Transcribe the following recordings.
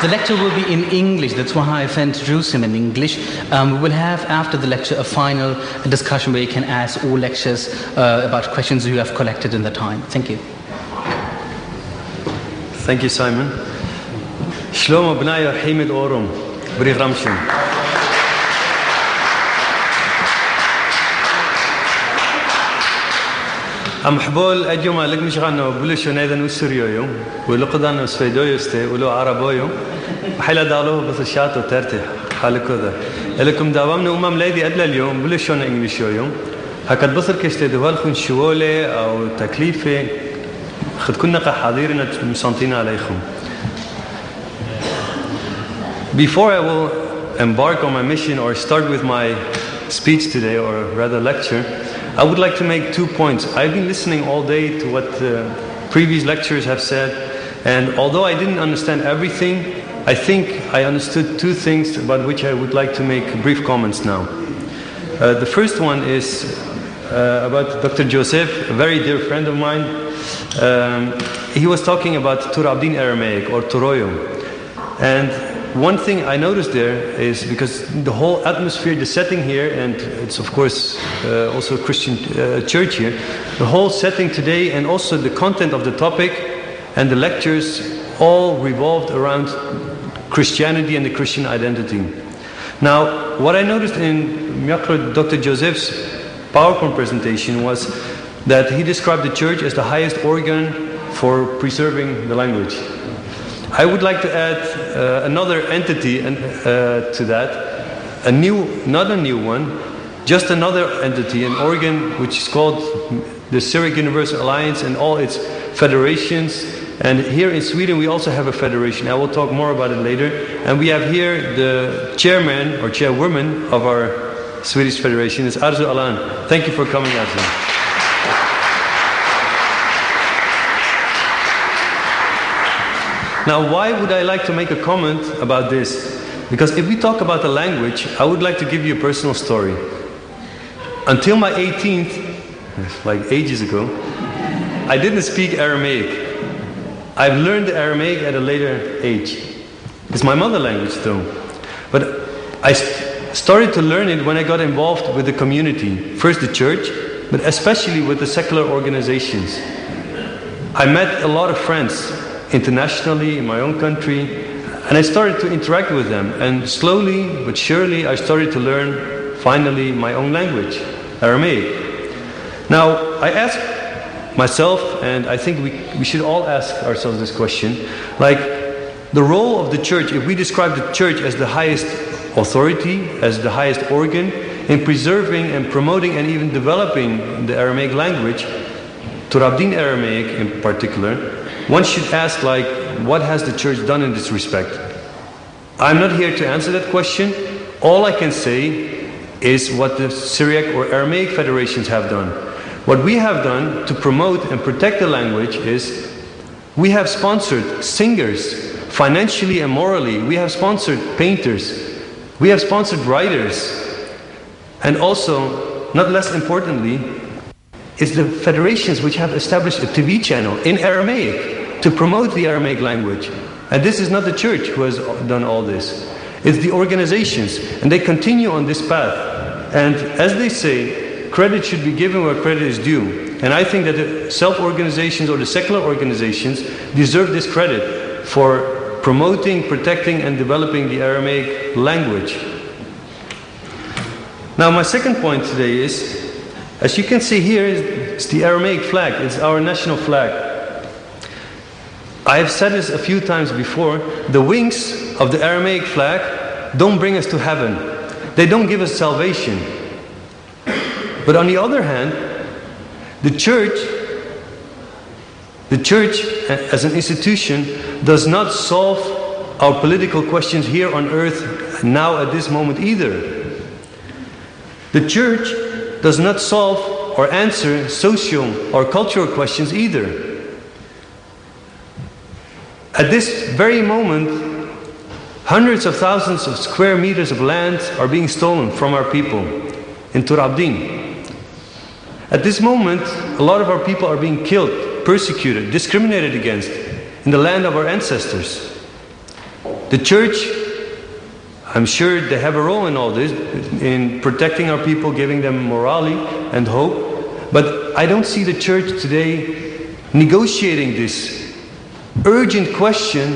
The lecture will be in English. That's why I've introduced him in English. We will have, after the lecture, a final discussion where you can ask all lecturers about questions you have collected in the time. Thank you. Thank you, Simon. Shlomo b'nai Hamid Orum, B'ri Ramshim. أم حبول أجمع لك مش غنوا بلشوا نيدا نوسريو يوم ولو قدرنا سويدويو استي ولو عربويو وحيلا دالوه بس الشاطو ترتيح حالك كذا لكم داوامنا ليدي أدلى اليوم بلشوا إنجليشيو يوم هكذا بصر كشتي دوال خن شوالي أو تكليفي خد كنا حاضرين مسانتين عليكم. Before I will embark on my mission or start with my speech today, or rather lecture, I would like to make 2 points. I've been listening all day to what previous lecturers have said, and although I didn't understand everything, I think I understood 2 things about which I would like to make brief comments now. The first one is about Dr. Joseph, a very dear friend of mine. He was talking about Tur Abdin Aramaic, or Toroyo. And one thing I noticed there is, because the whole atmosphere, the setting here, and it's of course also a Christian church here, the whole setting today and also the content of the topic and the lectures all revolved around Christianity and the Christian identity. Now, what I noticed in Dr. Joseph's PowerPoint presentation was that he described the church as the highest organ for preserving the language. I would like to add another entity to that, not a new one, just another entity, an organ which is called the Syriac Universal Alliance and all its federations. And here in Sweden we also have a federation. I will talk more about it later. And we have here the chairman or chairwoman of our Swedish Federation, it's Arzu Alan. Thank you for coming, Arzu. Now, why would I like to make a comment about this? Because if we talk about the language, I would like to give you a personal story. Until my 18th, like ages ago, I didn't speak Aramaic. I've learned Aramaic at a later age. It's my mother language though. But I started to learn it when I got involved with the community. First the church, but especially with the secular organizations. I met a lot of friends internationally, in my own country, and I started to interact with them, and slowly but surely I started to learn finally my own language, Aramaic. Now I asked myself, and I think we should all ask ourselves this question, like the role of the church, if we describe the church as the highest authority, as the highest organ in preserving and promoting and even developing the Aramaic language, Tur Abdin Aramaic in particular, one should ask, like, what has the church done in this respect? I'm not here to answer that question. All I can say is what the Syriac or Aramaic federations have done. What we have done to promote and protect the language is we have sponsored singers financially and morally. We have sponsored painters. We have sponsored writers. And also, not less importantly, it's the federations which have established a TV channel in Aramaic to promote the Aramaic language. And this is not the church who has done all this. It's the organizations, and they continue on this path. And as they say, credit should be given where credit is due. And I think that the self-organizations or the secular organizations deserve this credit for promoting, protecting and developing the Aramaic language. Now my second point today is, as you can see here, it's the Aramaic flag. It's our national flag. I have said this a few times before. The wings of the Aramaic flag don't bring us to heaven. They don't give us salvation. But on the other hand, the church as an institution does not solve our political questions here on earth now at this moment either. The church does not solve or answer social or cultural questions either. At this very moment, hundreds of thousands of square meters of land are being stolen from our people in Tur Abdin. At this moment, a lot of our people are being killed, persecuted, discriminated against in the land of our ancestors. The church, I'm sure they have a role in all this, in protecting our people, giving them morale and hope. But I don't see the church today negotiating this urgent question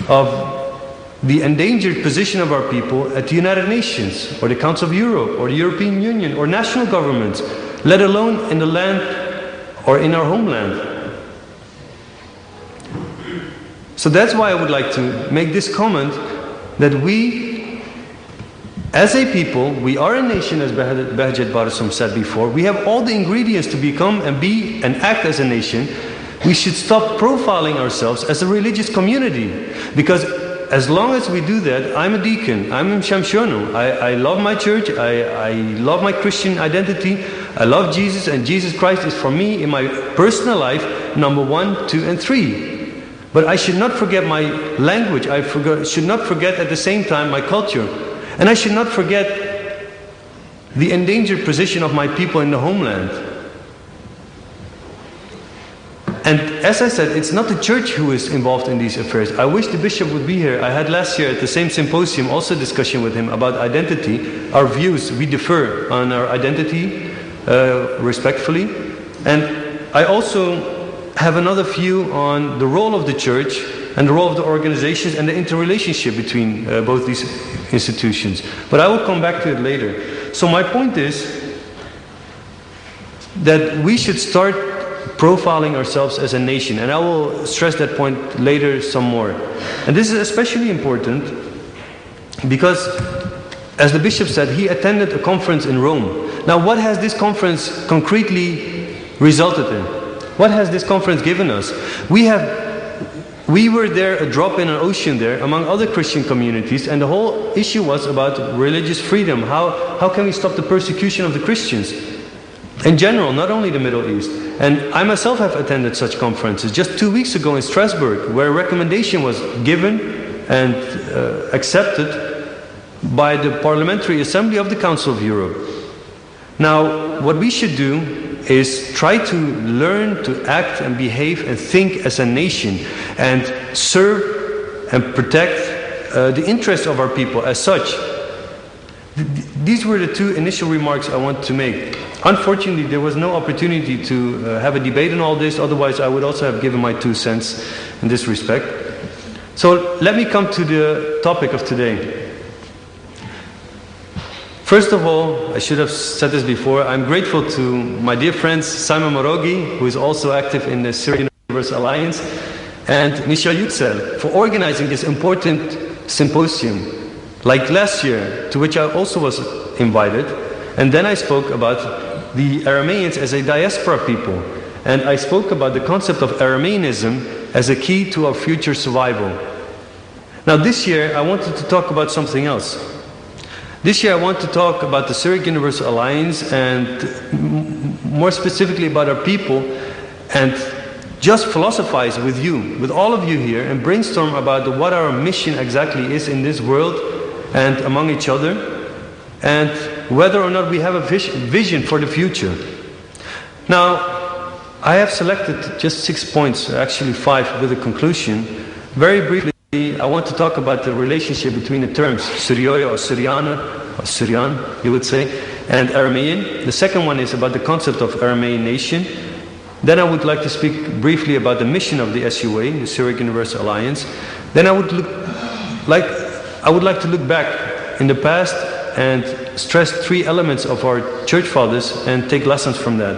of the endangered position of our people at the United Nations, or the Council of Europe, or the European Union, or national governments, let alone in the land or in our homeland. So that's why I would like to make this comment, that we, as a people, we are a nation, as Behjet Barasum said before. We have all the ingredients to become and be and act as a nation. We should stop profiling ourselves as a religious community, because as long as we do that, I'm a deacon, I'm a Shamshonu, I love my church, I love my Christian identity, I love Jesus, and Jesus Christ is for me in my personal life number 1, 2 and 3. But I should not forget my language, should not forget at the same time my culture, and I should not forget the endangered position of my people in the homeland. And as I said, it's not the church who is involved in these affairs. I wish the bishop would be here. I had last year at the same symposium also a discussion with him about identity. Our views, we differ on our identity respectfully. And I also have another view on the role of the church and the role of the organizations and the interrelationship between both these institutions. But I will come back to it later. So my point is that we should start profiling ourselves as a nation, and I will stress that point later some more. And this is especially important because, as the bishop said, he attended a conference in Rome. Now, what has this conference concretely resulted in? What has this conference given us? We were there, a drop in an ocean there, among other Christian communities, and the whole issue was about religious freedom. How can we stop the persecution of the Christians? In general, not only the Middle East. And I myself have attended such conferences just 2 weeks ago in Strasbourg, where a recommendation was given and accepted by the Parliamentary Assembly of the Council of Europe. Now, what we should do is try to learn to act and behave and think as a nation and serve and protect the interests of our people as such. These were the two initial remarks I want to make. Unfortunately, there was no opportunity to have a debate on all this, otherwise I would also have given my 2 cents in this respect. So let me come to the topic of today. First of all, I should have said this before, I'm grateful to my dear friends Simon Morogi, who is also active in the Syrian Universe Alliance, and Michel Yüksel for organizing this important symposium, like last year, to which I also was invited. And then I spoke about the Arameans as a diaspora people. And I spoke about the concept of Arameanism as a key to our future survival. Now this year I wanted to talk about something else. This year I want to talk about the Syriac Universal Alliance, and more specifically about our people, and just philosophize with you, with all of you here, and brainstorm about what our mission exactly is in this world and among each other, and whether or not we have a vision for the future. Now, I have selected just 6 points, actually 5 with a conclusion. Very briefly, I want to talk about the relationship between the terms Syrioi or Syriana, or Syrian, you would say, and Aramean. The second one is about the concept of Aramean nation. Then I would like to speak briefly about the mission of the SUA, the Syriac Universal Alliance. Then I would like to look back in the past and stress 3 elements of our church fathers and take lessons from that,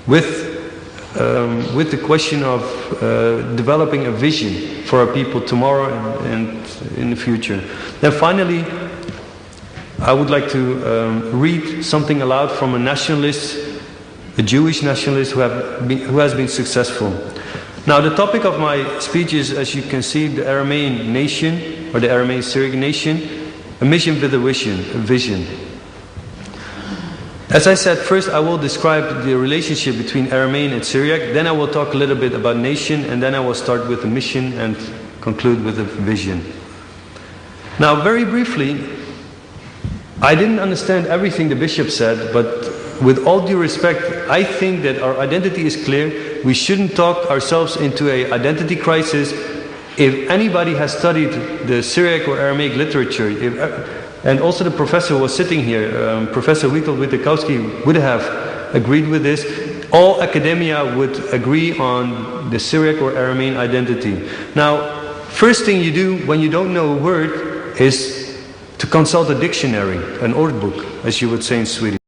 with the question of developing a vision for our people tomorrow and in the future. Then finally, I would like to read something aloud from a nationalist, a Jewish nationalist who has been successful. Now, the topic of my speech is, as you can see, the Aramean nation, or the Aramean Syriac nation, a mission with a vision. As I said, first I will describe the relationship between Aramean and Syriac, then I will talk a little bit about nation, and then I will start with the mission and conclude with a vision. Now, very briefly, I didn't understand everything the bishop said, but with all due respect, I think that our identity is clear. We shouldn't talk ourselves into an identity crisis. if anybody has studied the Syriac or Aramaic literature, and also the professor was sitting here, Professor Witold Witekowski would have agreed with this, all academia would agree on the Syriac or Aramean identity. Now, first thing you do when you don't know a word is to consult a dictionary, an ordbook, as you would say in Swedish.